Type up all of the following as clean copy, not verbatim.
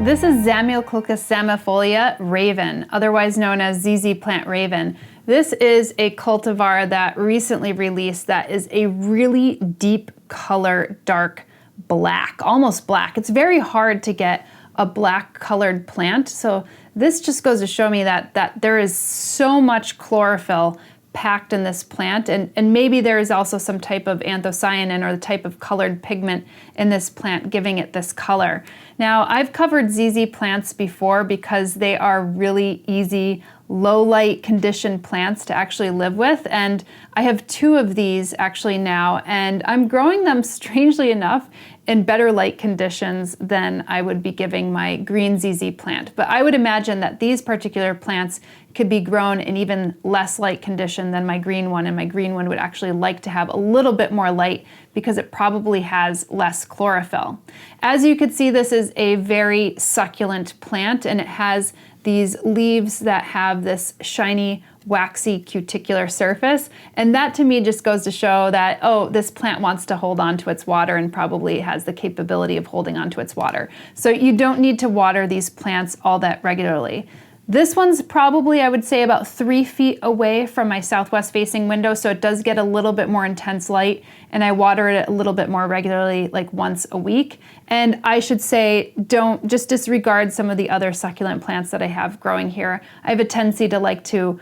This is Zamioculcas zamiifolia Raven, otherwise known as ZZ plant Raven. This is a cultivar that recently released that is a really deep color, dark black, almost black. It's very hard to get a black colored plant, so this just goes to show me that there is so much chlorophyll packed in this plant, and maybe there is also some type of anthocyanin or the type of colored pigment in this plant giving it this color. Now, I've covered ZZ plants before because they are really easy, low light conditioned plants to actually live with, and I have two of these actually now, and I'm growing them strangely enough in better light conditions than I would be giving my green ZZ plant. But I would imagine that these particular plants could be grown in even less light condition than my green one, and my green one would actually like to have a little bit more light because it probably has less chlorophyll. As you can see, this is a very succulent plant, and it has these leaves that have this shiny, waxy cuticular surface, and that to me just goes to show that, oh, this plant wants to hold on to its water and probably has the capability of holding on to its water. So you don't need to water these plants all that regularly. This one's probably, I would say, about 3 feet away from my southwest facing window, so it does get a little bit more intense light, and I water it a little bit more regularly, like once a week. And I should say, don't just disregard some of the other succulent plants that I have growing here. I have a tendency to like to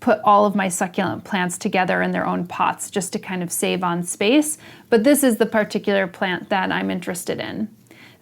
put all of my succulent plants together in their own pots just to kind of save on space, but this is the particular plant that I'm interested in.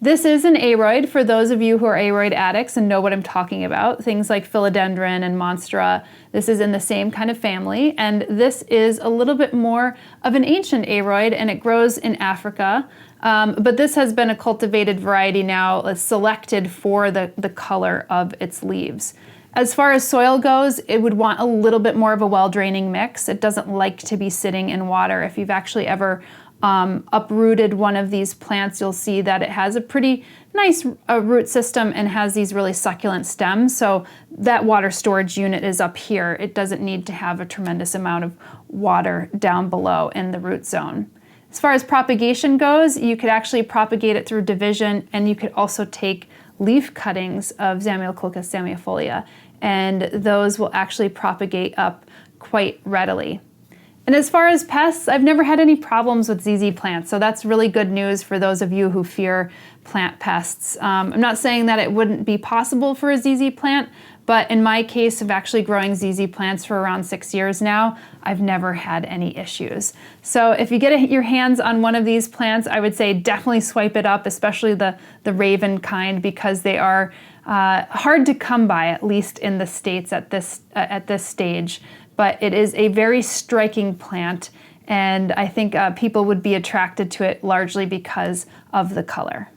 This is an aroid for those of you who are aroid addicts and know what I'm talking about. Things like philodendron and monstera. This is in the same kind of family, and this is a little bit more of an ancient aroid, and it grows in Africa. But this has been a cultivated variety now, selected for the color of its leaves. As far as soil goes, it would want a little bit more of a well-draining mix. It doesn't like to be sitting in water. If you've actually ever uprooted one of these plants, you'll see that it has a pretty nice root system and has these really succulent stems. So that water storage unit is up here. It doesn't need to have a tremendous amount of water down below in the root zone. As far as propagation goes, you could actually propagate it through division, and you could also take leaf cuttings of Zamioculcas zamiifolia, and those will actually propagate up quite readily. And as far as pests, I've never had any problems with ZZ plants, so that's really good news for those of you who fear plant pests. I'm not saying that it wouldn't be possible for a ZZ plant, but in my case of actually growing ZZ plants for around 6 years now, I've never had any issues. So if you get your hands on one of these plants, I would say definitely swipe it up, especially the Raven kind, because they are hard to come by, at least in the States at this stage. But it is a very striking plant, and I think people would be attracted to it largely because of the color.